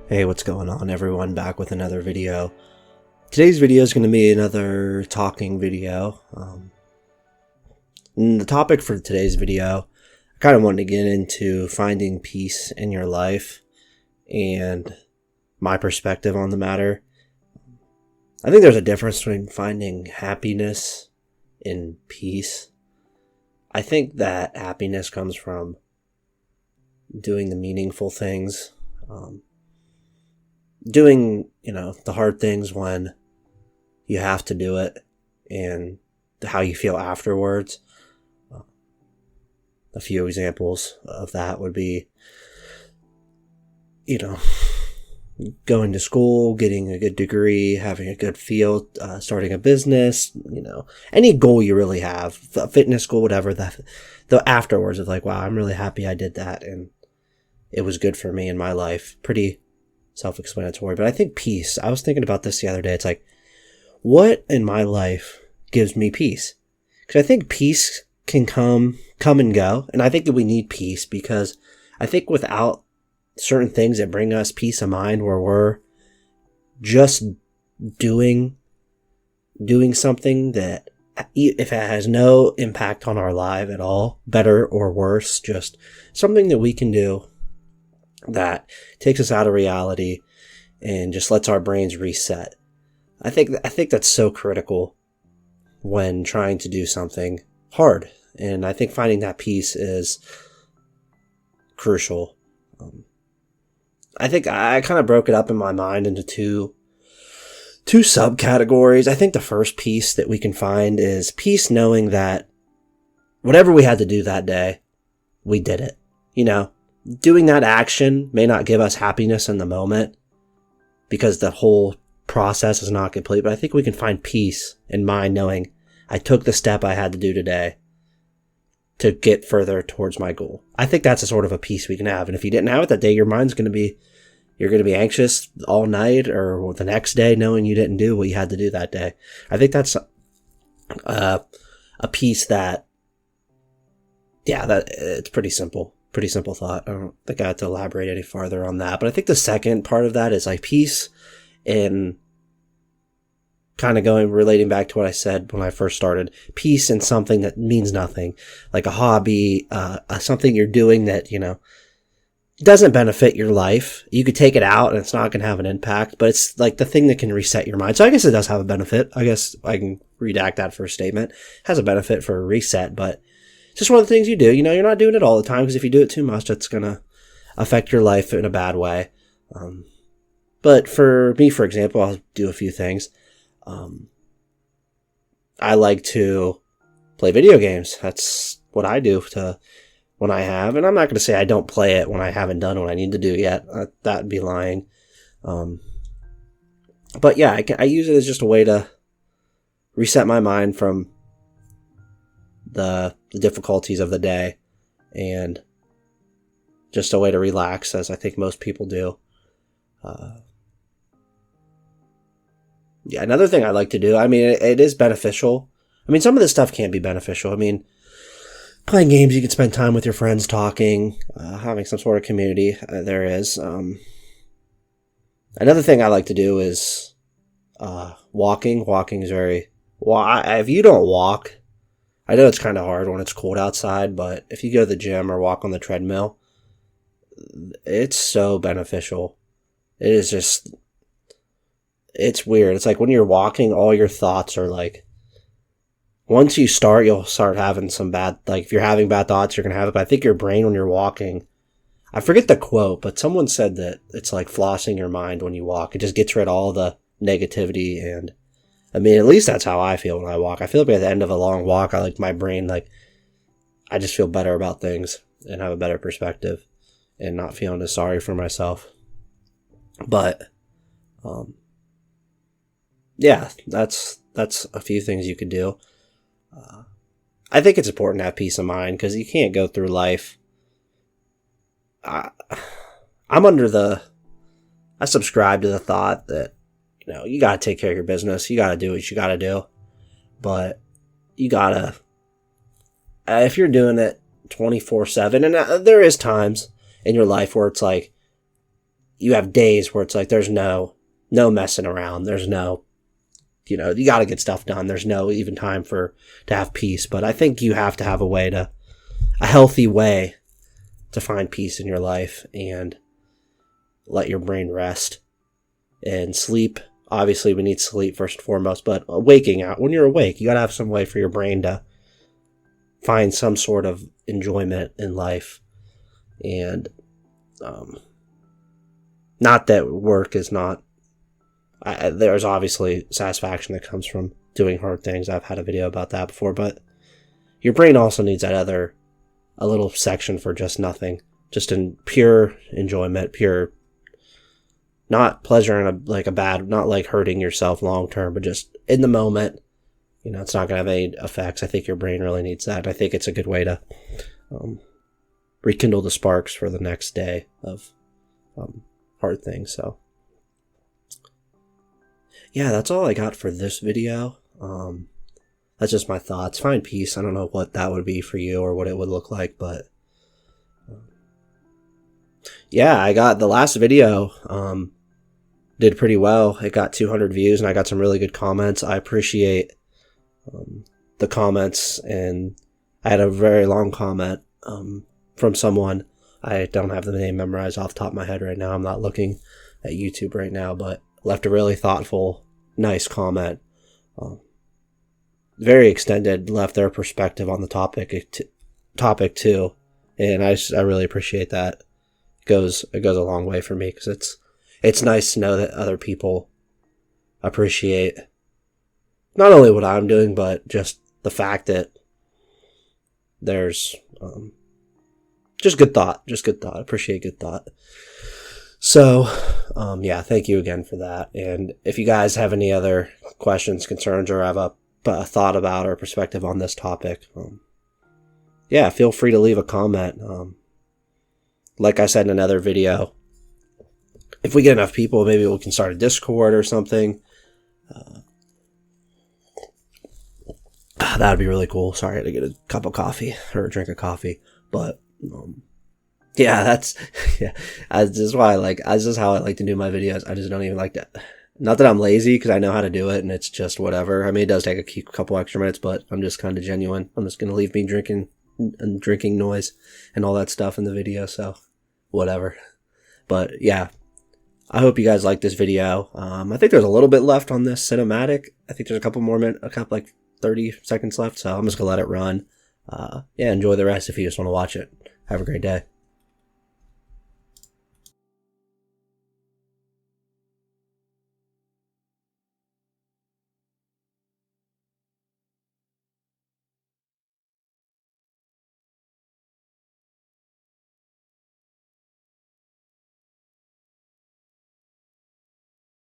Hey, what's going on everyone? Back with another video. Today's video is going to be another talking video. And the topic for today's video, I kind of wanted to get into finding peace in your life and my perspective on the matter. I think there's a difference between finding happiness and peace. I think that happiness comes from doing the meaningful things, doing, the hard things when you have to do it, and how you feel afterwards. A few examples of that would be, going to school, getting a good degree, having a good field, starting a business, any goal you really have, a fitness goal, whatever, the afterwards of like, wow, I'm really happy I did that and it was good for me in my life. Pretty self-explanatory. But I think peace, I was thinking about this the other day. It's like, what in my life gives me peace? Because I think peace can come and go. And I think that we need peace because I think without certain things that bring us peace of mind, where we're just doing something that, if it has no impact on our life at all, better or worse, just something that we can do that takes us out of reality and just lets our brains reset. I think that's so critical when trying to do something hard. And I think finding that peace is crucial. I think I kind of broke it up in my mind into two subcategories. I think the first peace that we can find is peace knowing that whatever we had to do that day, we did it. Doing that action may not give us happiness in the moment because the whole process is not complete, but I think we can find peace in mind knowing I took the step I had to do today to get further towards my goal. I think that's a sort of a peace we can have. And if you didn't have it that day, you're going to be anxious all night or the next day knowing you didn't do what you had to do that day. I think that's a peace that it's pretty simple. Pretty simple thought. I don't think I have to elaborate any farther on that. But I think the second part of that is like peace in kind of relating back to what I said when I first started. Peace in something that means nothing, like a hobby, something you're doing that, doesn't benefit your life. You could take it out and it's not going to have an impact, but it's like the thing that can reset your mind. So I guess it does have a benefit. I guess I can redact that first statement. It has a benefit for a reset, but it's just one of the things you do. You're not doing it all the time because if you do it too much, that's going to affect your life in a bad way. But for me, for example, I'll do a few things. I like to play video games. That's what I do when I have. And I'm not going to say I don't play it when I haven't done what I need to do yet. That'd be lying. But yeah, I use it as just a way to reset my mind from the difficulties of the day and just a way to relax, as I think most people do. Another thing I like to do, it is beneficial. Some of this stuff can be beneficial. Playing games, you can spend time with your friends talking, having some sort of community. There is. Another thing I like to do is walking. Walking is if you don't walk, I know it's kind of hard when it's cold outside, but if you go to the gym or walk on the treadmill, it's so beneficial. It is just, it's weird. It's like when you're walking, all your thoughts are like, once you start, you'll start having some bad, like if you're having bad thoughts, you're going to have it. But I think your brain when you're walking, I forget the quote, but someone said that it's like flossing your mind when you walk. It just gets rid of all the negativity. And at least that's how I feel when I walk. I feel like at the end of a long walk, my brain, I just feel better about things and have a better perspective and not feeling as sorry for myself. But, that's a few things you could do. I think it's important to have peace of mind because you can't go through life. I subscribe to the thought that, you got to take care of your business. You got to do what you got to do. But you got to, if you're doing it 24/7, and there is times in your life where it's like, you have days where it's like there's no messing around. There's no, you got to get stuff done. There's no even time to have peace. But I think you have to have a healthy way to find peace in your life and let your brain rest and sleep. Obviously, we need sleep first and foremost, but waking out, when you're awake, you got to have some way for your brain to find some sort of enjoyment in life. And not that work is not, there's obviously satisfaction that comes from doing hard things. I've had a video about that before, but your brain also needs a little section for just nothing, just in pure enjoyment, pure, not pleasure in not like hurting yourself long term, but just in the moment. It's not going to have any effects. I think your brain really needs that. I think it's a good way to rekindle the sparks for the next day of hard things. So yeah, that's all I got for this video. That's just my thoughts. Find peace. I don't know what that would be for you or what it would look like, but yeah, I got the last video did pretty well. It got 200 views and I got some really good comments. I appreciate the comments, and I had a very long comment from someone. I don't have the name memorized off the top of my head right now. I'm not looking at YouTube right now, but left a really thoughtful, nice comment. Very extended, left their perspective on the topic too, and I really appreciate that. It goes a long way for me, because it's nice to know that other people appreciate not only what I'm doing, but just the fact that there's just good thought. Appreciate good thought. So, yeah, thank you again for that. And if you guys have any other questions, concerns, or have a thought about or perspective on this topic, yeah, feel free to leave a comment. Like I said in another video, if we get enough people, maybe we can start a Discord or something. That would be really cool. Sorry, I had to get a cup of coffee or a drink of coffee. But yeah, that's just how I like to do my videos. I just don't even like that. Not that I'm lazy, because I know how to do it, and it's just whatever. I mean, it does take a couple extra minutes, but I'm just kind of genuine. I'm just gonna leave me drinking noise and all that stuff in the video. So whatever. But yeah, I hope you guys like this video. I think there's a little bit left on this cinematic. I think there's a couple like 30 seconds left, so I'm just gonna let it run. Yeah, enjoy the rest if you just want to watch it. Have a great day.